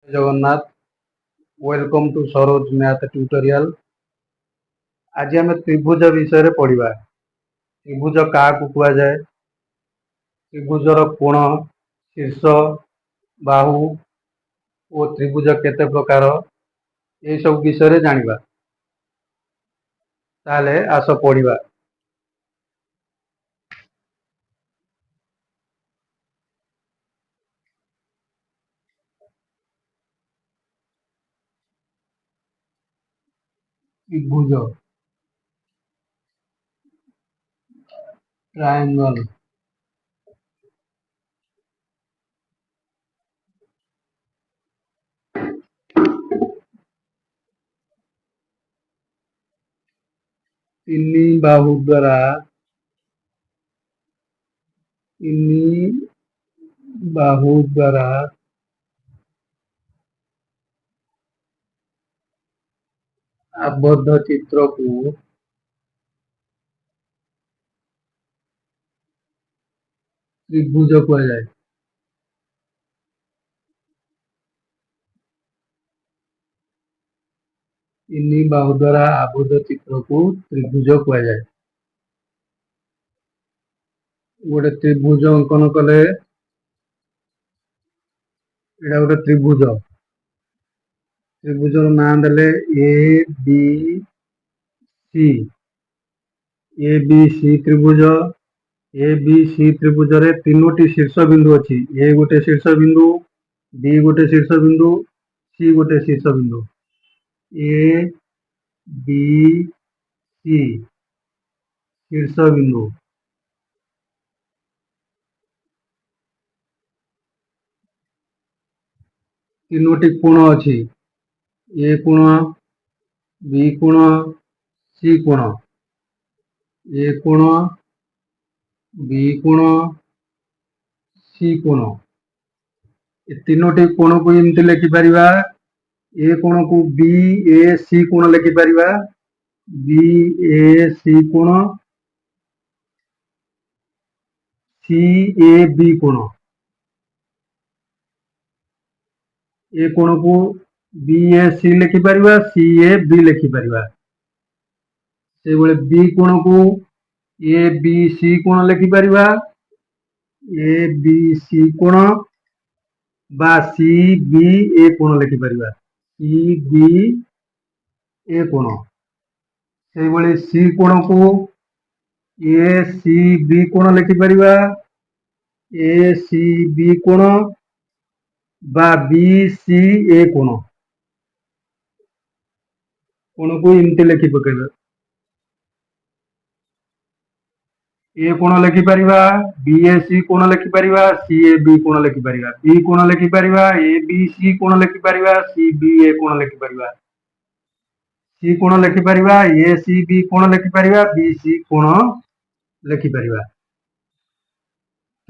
Jagannath welcome to Saroj math tutorial. आज आम त्रिभुज विषय पढ़ा। त्रिभुज क्या कह जाए, त्रिभुजर कोण, शीर्ष, बाहु और त्रिभुज केते प्रकार, ये सब विषय जानिबा। ताले आस पढ़ा। त्रिभुज, ट्रायंगल, तीन बाहु द्वारा आबद्ध चित्र को त्रिभुज कह जाए। तीन बाहु द्वारा आबद्ध चित्र को त्रिभुज कह जाए। गोटे त्रिभुज अंकन कले, एटा गोटे त्रिभुज। त्रिभुजर नाम देले ए बी सी। ए बी सी त्रिभुज। ए बी सी त्रिभुज रे तीनोटी शीर्ष बिंदु अच्छी। ए गोटे शीर्ष बिंदु, बी गोटे शीर्ष बिंदु, सी गोटे शीर्ष बिंदु। ए बी सी शीर्ष बिंदु। तीनोटी कोण अच्छी। ए कोण, बी कोण, सी कोण। ए कोण, बी कोण, सी कोण। तीनोटी कोण को एमती लिखिपर। ए कोण को बी ए सी कोण लिखिपर। बी ए सी कोण, सी ए बी कोण। ए कोण को B A C लिखिपर, C A B लिखिपर। से बोले बी कोण को ए बी सी कोण लिखिपर। ए बी सी कोण बा सी बी ए कोण लिखिपर। सी बी ए कोण। से बोले सी कोण को ए सी बी कोण लिखिपर। ए सी बी कोण बा बी सी ए कोण। कोण को एमती लिखि पकेबे। ए कोण लिखिपर, बी ए सी कोण लिखिपर, सी ए बी कोण लिखिपर। बी कोण लिखिपर, ए बी सी कोण लिखिपर, सी बी ए कोण लिखिपर। सी कोण लिखिपर, ए सी बी कोण लिखिपर, बी सी कोण लिखिपर।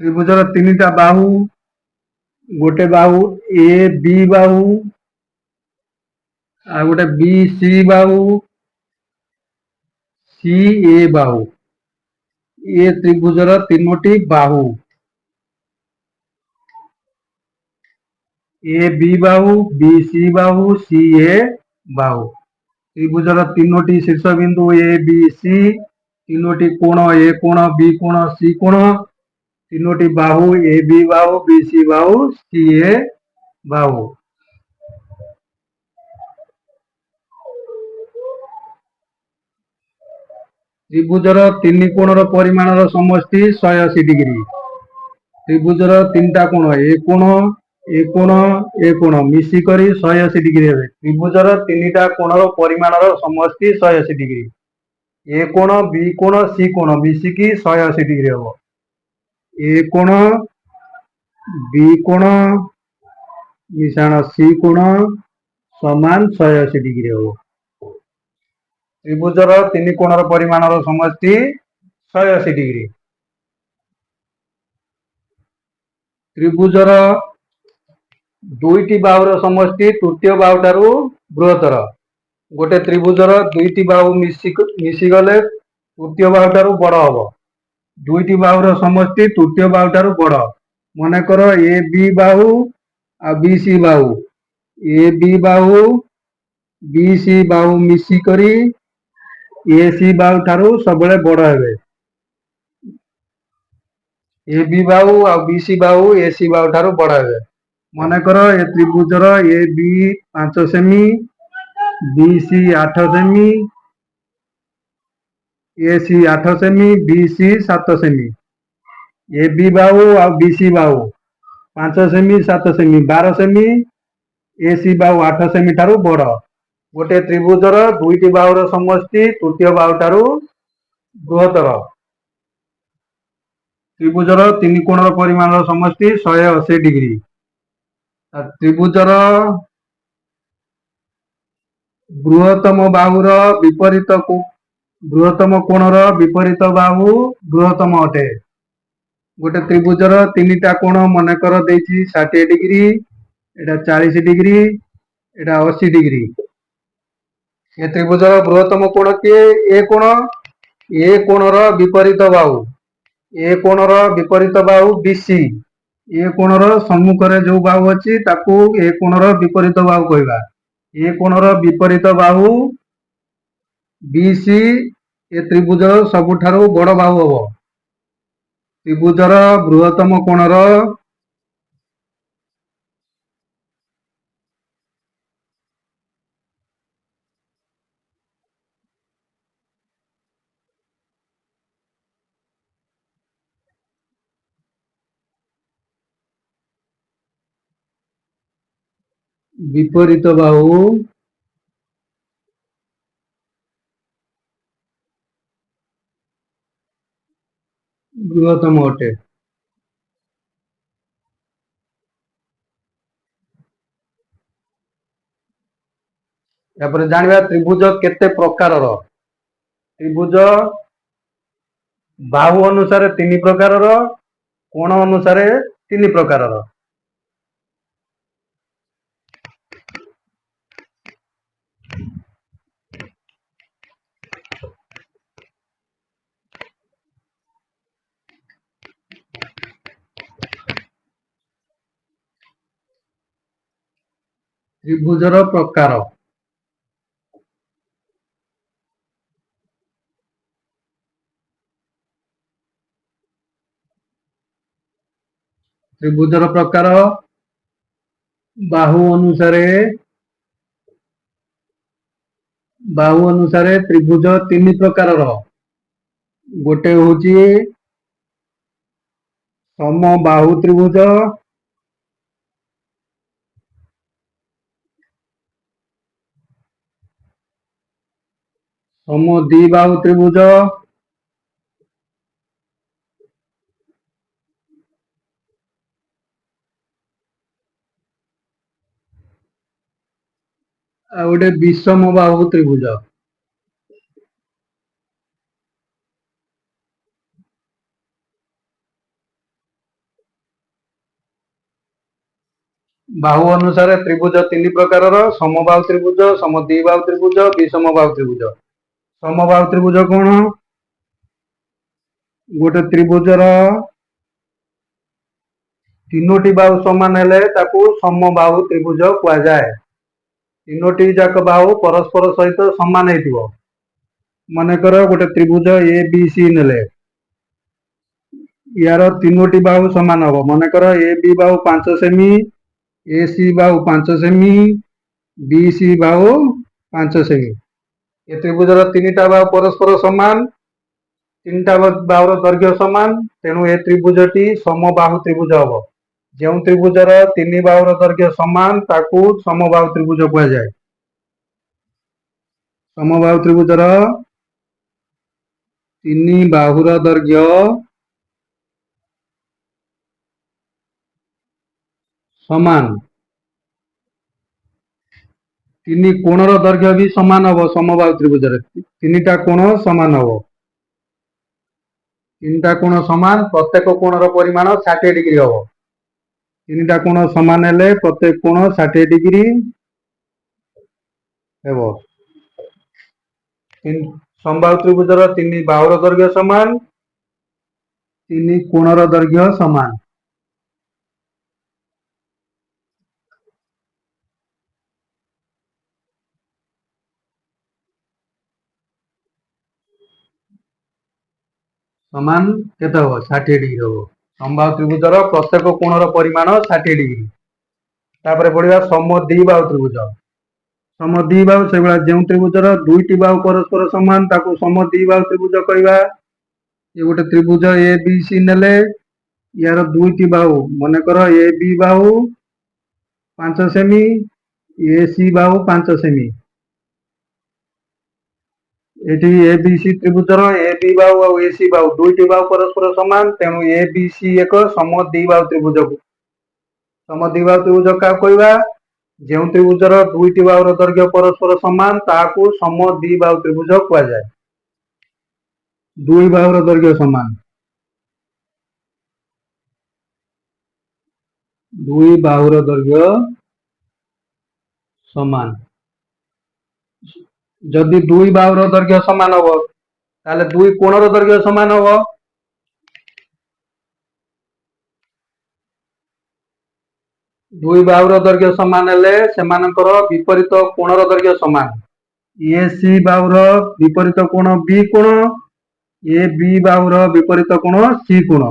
त्रिभुजर तीनटा बाहु। गोटे बाहु ए बी बाहु, आ गोटे बी सी बाहु, सी ए बाहु। ये त्रिभुजर तीनोटी बाहु। ए बी बाहु, बी सी बाहु, सी ए बाहु। त्रिभुजर तीनोटी शीर्ष बिंदु ए बी सी। तीनोटी कोण, ए कोण, बी कोण, सी कोण। तीनोटी बाहु ए बी बाहु, बी सी बाहु, सी ए बाहु। त्रिभुजर तीन कोणर परिमाणर समष्टि 180 डिग्री। त्रिभुजर तीनटा कोण ए कोण, ए कोण, ए कोण मिसिक 180 डिग्री हे। त्रिभुजर तीनटा कोणर परिमाणर समष्टि 180 डिग्री। ए कोण, बी कोण, सी कोण मिसिकी 180 डिग्री हम। ए कोण, बी कोण मिशाण सी कोण समान 180 डिग्री हम। त्रिभुजर तीन कोणर परिमाणर समष्टि 180 डिग्री। त्रिभुजर दुईटी बाहुर समष्टि तृतीय बाहुठारु बृहत्तर। गोटे त्रिभुजर दुईटी बाहु मिसिगले तृतीय बाहुठारु बड़ हम। दुईटी बाहुर समष्टि तृतीय बाहुठारु बड़। मनकर ए बी बाहु आ बी सी बाहु। ए बी बाहु बी सी बाहु मिसिकरी ए सी बाहु ठारू सबले बड़ हेबे। ए बी बाहु आ बी सी बाहु ए सी बाहु ठारू बड़ हेबे। मनेकर ए त्रिभुजर ए बी 5 सेमी बी सी 8 सेमी ए सी 8 सेमी बी सी 7 सेमी ए बी बाहु आ बी सी बाहु 5 सेमी 7 सेमी 12 सेमी ए सी बाहु 8 सेमी ठारू बड़। गोटे त्रिभुजर दुईटी बाहुर समष्टि तृतीय बाहु ठारू बृहत्तर। त्रिभुजर तीन कोणर परिमाण समष्टि 180 डिग्री। त्रिभुजर बृहत्तम बाहुर विपरीत बृहत्तम कोणर विपरीत बाहु बृहत्तम अटे। गोटे त्रिभुजर तीनटा कोण मनकर देछि 60 डिग्री एटा 40 डिग्री एटा 80 डिग्री। ए त्रिभुजर बृहत्तम कोण किए ए कोणर विपरीत बाहु ए कोणर विपरीत बाहु बीसी ए कोणर सम्मुखरे जो बाहु अछि ताकू ए कोणर विपरीत बाहु कहबा। ए कोणर विपरीत बाहु बीसी ए त्रिभुजर सबुठारू बड़ बाहु हबो। त्रिभुजर बृहत्तम कोणर विपरीत बाहु बृहत्तम अटे। यापर जानिबा त्रिभुज केते प्रकारर। त्रिभुज बाहु अनुसार 3 प्रकारर कोण अनुसार 3 प्रकारर। त्रिभुजर प्रकार त्रिभुजर प्रकार बाहु अनुसार त्रिभुज 3 प्रकारर। गोटे होची समबाहु त्रिभुज समद्विबाहु त्रिभुज आ गोटे विषम बाहु त्रिभुज। बाहु अनुसार त्रिभुज 3 प्रकारर समबाहु त्रिभुज समद्विबाहु त्रिभुज विषम बाहु त्रिभुज। समबाहु त्रिभुज कोण गोटे त्रिभुजर तीनोटी बाहु समान हेले ताकू समबाहु त्रिभुज कहा जाए। तीनोटी जाक बाहु परस्पर सहित समान हेतिबो। मानेकर गोटे त्रिभुज ए बी सी नेले यार तीनोटी बाहु समान हबो। मानेकर ए B Bahu 5 semi A C बाहु 5 सेमी बी सी बाहु 5 सेमी। ए त्रिभुजर 3टा बाहु परस्पर समान 3टा बाहुर दैर्घ्य समान तेणु ए त्रिभुजटी समबाहु त्रिभुज हबो। जो त्रिभुजर 3 बाहुर दैर्घ्य समान ताकू समबाहु त्रिभुज कहा जाए। समबाहु त्रिभुजर 3 बाहुर दैर्घ्य समान 3 कोणर दैर्घ्य भी समान हबो। समबाहु त्रिभुजर 3टा कोण समान हबो। 3टा कोण समान प्रत्येक कोणर परिमाण 60 डिग्री हबो। 3टा कोण समान हेले प्रत्येक कोण 60 डिग्री हेबो। समबाहु त्रिभुजर 3 बाहुर दैर्घ्य समान 3 कोणर दैर्घ्य समान। समान केते हो 60 डिग्री हो समबाहु त्रिभुजर प्रत्येक कोणर परिमाण 60 डिग्री तापर पढ़िया समद्विबाहु त्रिभुज समद्विबाहु से भाया जो त्रिभुजर दुईटी बाहु परस्पर समान ताकू समद्विबाहु त्रिभुज कहवा ये गोटे त्रिभुज ए बी सी नेले यार दुईटी बाहु मनकर ए B Bahu 5 semi A C बाहु 5 सेमी एटी ए बी सी त्रिभुजर ए बी बाहु और ए सी बाहु दुईटी बाहु परस्पर समान तेणु ए बी सी एक समद्विबाहु त्रिभुज समद्विबाहु त्रिभुज क्या कहवा जो त्रिभुजर दुईटी बाहुर दैर्घ्य परस्पर समान ताकू समद्विबाहु त्रिभुज कह जाए दुई बाहुर दैर्घ्य समान दुई बाहुर दैर्घ्य समान जदि दुई बाहुर दैर्घ्य समान हम ताले दुई कोणर दैर्घ्य समान हम दुई बाहुर दैर्घ्य समान हेले सेमानकर विपरीत कोणर दैर्घ्य समान ए सी बाहुर विपरीत कोण बी कोण ए बी बाहुर विपरीत कोण सी कोण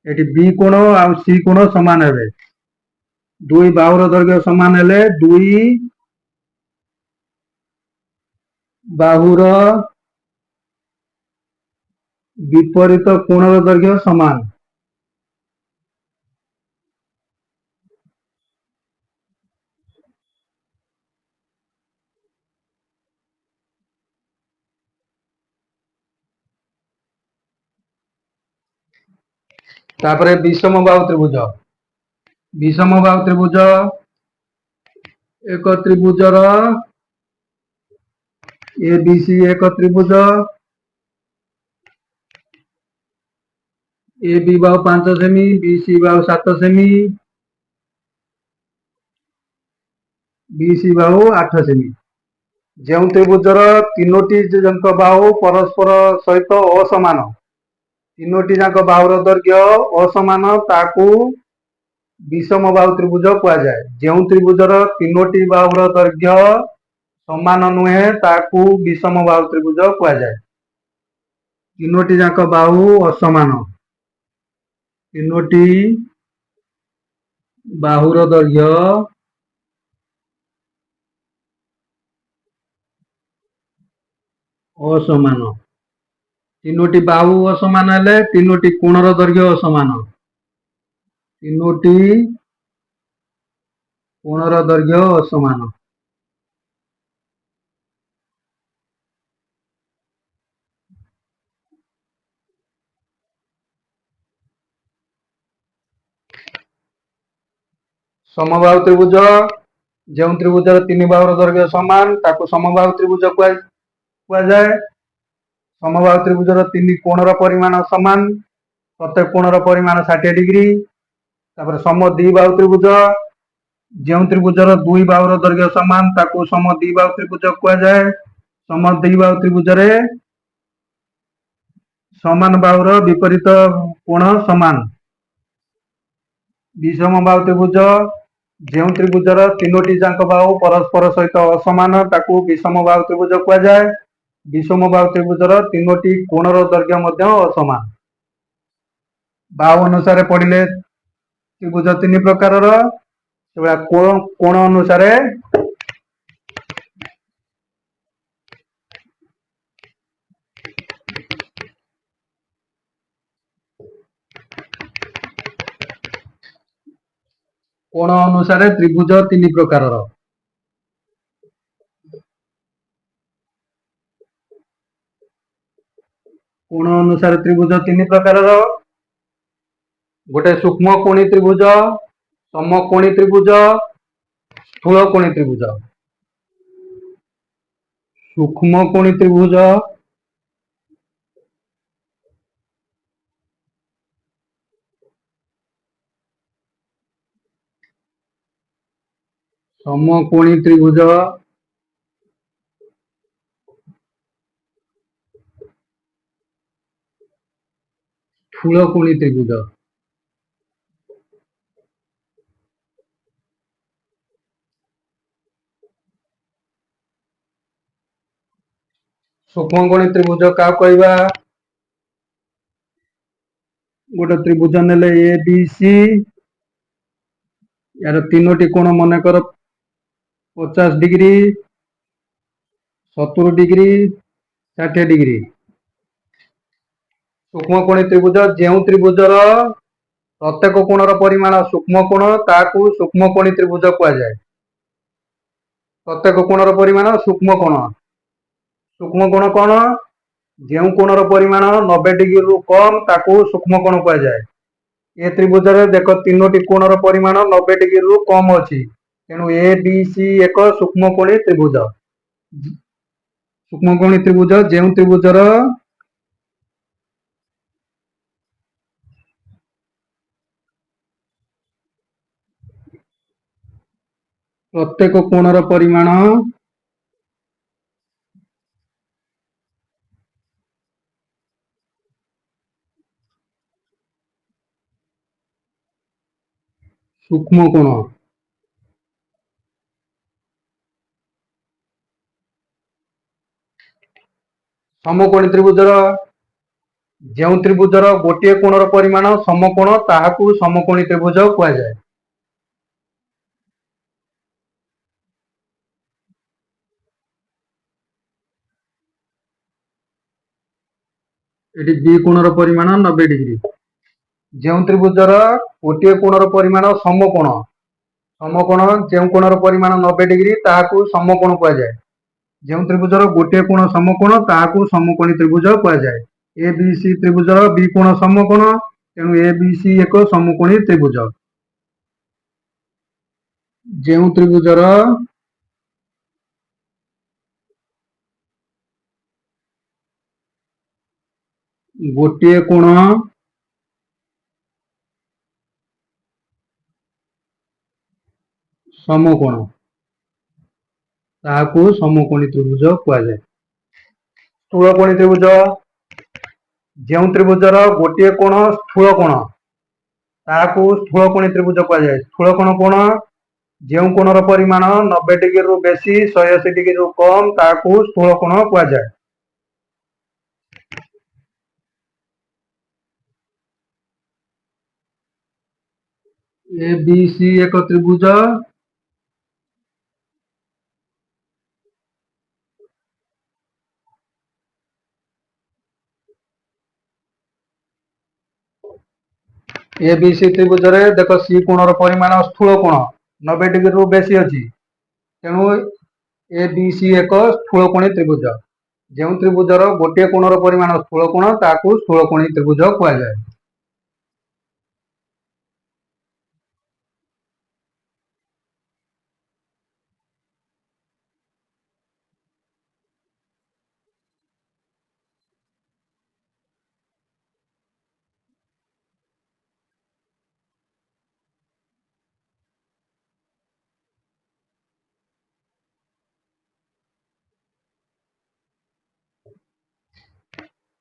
एटी बी कोण आ सी कोण समान हेबे दुई बाहुर दैर्घ्य समान हेले दुई बाहुर विपरीत कोणर दैर्घ्य समान तापरे विषम बाहु त्रिभुज विषम बाहु त्रिभुज एक त्रिभुजर ए बी सी एक त्रिभुज ए बी बाहु 5 सेमी बी सी बाहु 7 सेमी बी सी बाहु 8 सेमी जो त्रिभुजर तीनोटी बाहु परस्पर सहित असमान तीनोटी जाक बाहुर दैर्घ्य असमान ताकू विषम बाहु त्रिभुज कह जाए जो त्रिभुजर तीनोटी बाहुर दैर्घ्य समान नुहे ताकू विषम बाहु त्रिभुज कह जाए तीनोटी जाक बाहु असमान तीनोटी बाहुर दैर्घ्य असमान तीनोटी बाहु असमान हेले तीनोटी कोणर दैर्घ्य असमान तीनोटी कोणर दैर्घ्य असमान समबाहु त्रिभुज जो त्रिभुजर तीन बाहुर दैर्घ्य समान ताकू समबाहु त्रिभुज कह जाए समबाहु त्रिभुजर तीन कोणर परिमाण समान प्रत्येक कोणर परिमाण 60 डिग्री तापर समद्विबाहु त्रिभुज जो त्रिभुजर दुई बाहुर दैर्घ्य समान ताकू समद्विबाहु त्रिभुज कह जाए समद्विबाहु त्रिभुज समान बाहुर विपरीत कोण समान विषम बाहु त्रिभुज जो त्रिभुजर तीनोटी जाक बाहु परस्पर सहित असमान ताकू विषम बाहु त्रिभुज कह जाए विषम बाहु त्रिभुजर तीनोटी कोणर दैर्घ्य असमान बाहु अनुसार पढ़िले त्रिभुज तीन प्रकार कोण अनुसार कोण अनुसार त्रिभुज तीन प्रकार कोण अनुसार त्रिभुज तीन प्रकार गोटे सूक्ष्म कोणी त्रिभुज समकोणी त्रिभुज स्थूल कोणी त्रिभुज सूक्ष्म कोणी त्रिभुज समकोणी त्रिभुज स्थूल कोणी त्रिभुज सूक्ष्म कोणी त्रिभुज क्या कहवा गोटे त्रिभुज नेले ए बी सी यार तीनोटी कोण मनकर 50 डिग्री 70 डिग्री 60 डिग्री सूक्ष्मकोणी त्रिभुज जो त्रिभुजर प्रत्येक कोणर परिमाण सूक्ष्म कोण ताकू सूक्ष्मकोणी त्रिभुज कहुए। प्रत्येक कोणर परिमाण सूक्ष्म कोण कौन जो कोणर परिमाण 90 डिग्री रु कम ताकू सूक्ष्म कोण कहुए। ए त्रिभुज देख तीनोटी कोणर परिमाण 90 डिग्री रु कम अच्छी तेणु ए बी सी एक सूक्ष्मकोणी त्रिभुज। सूक्ष्मकोणी त्रिभुज जो त्रिभुजर प्रत्येक कोणर परिमाण सूक्ष्म कोण समकोणी त्रिभुजर जो त्रिभुजर गोटे कोणर परिमाण समकोण ताहाकू समकोणी त्रिभुज कहुए। एटी बी कोणर परिमाण 90 डिग्री जो त्रिभुजर गोटे कोणर परिमाण समकोण जो कोणर परिमाण 90 डिग्री ताहाकू समकोण कहुए। जो त्रिभुजर गोटे कोण समकोण ताहाकू समकोणी त्रिभुज कहुए। ए बी सी त्रिभुजर बी कोण समकोण तेणु ए बी सी एक समकोणी त्रिभुज। जो त्रिभुजर गोटे कोण समकोण ताहाकू समकोणी त्रिभुज कहुए। स्थूलकोणी त्रिभुज जो त्रिभुजर गोटे कोण स्थूल कोण ताहाकू स्थूलकोणी त्रिभुज कहुए। स्थूलकोण कोण जो कोणर परिमाण 90 डिग्री रु बेसी 180 डिग्री रु कम ताहाकू स्थूलकोण कहुए। ए बी सी एक त्रिभुज ए बी सी त्रिभुज देख सी कोणर परिमाण स्थूल कोण 90 डिग्री रु बेसी अच्छी तेणु ए बी सी एक स्थूलकोणी त्रिभुज। जो त्रिभुजर गोटे कोणर परिमाण स्थूल कोण ताकू स्थूलकोणी त्रिभुज कहुए।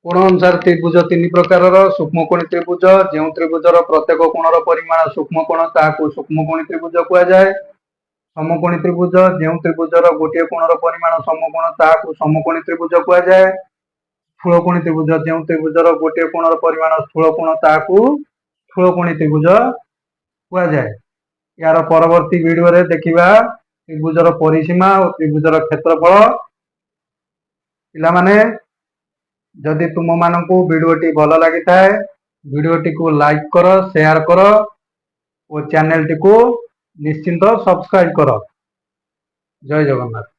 कोण अनुसार त्रिभुज तीन प्रकार सूक्ष्मकोणी त्रिभुज जो त्रिभुजर प्रत्येक कोणर परिमाण सूक्ष्म कोण ताकू सूक्ष्मकोणी त्रिभुज कहुए। समकोणी त्रिभुज जो त्रिभुजर गोटे कोणर परिमाण समकोण ताकू समकोणी त्रिभुज कहुए। स्थूलकोणी त्रिभुज जो त्रिभुजर गोटे कोणर परिमाण स्थूल कोण ताकू स्थूलकोणी त्रिभुज कहुए। यार परवर्ती वीडियो रे देखिबा त्रिभुजर परिसीमा और त्रिभुजर क्षेत्रफल। पिला माने जदि तुम मानकू वीडियोटी भल लगी थाए वीडियोटी को लाइक कर शेयर कर और चैनल टी को निश्चिंत सब्सक्राइब कर। जय जगन्नाथ।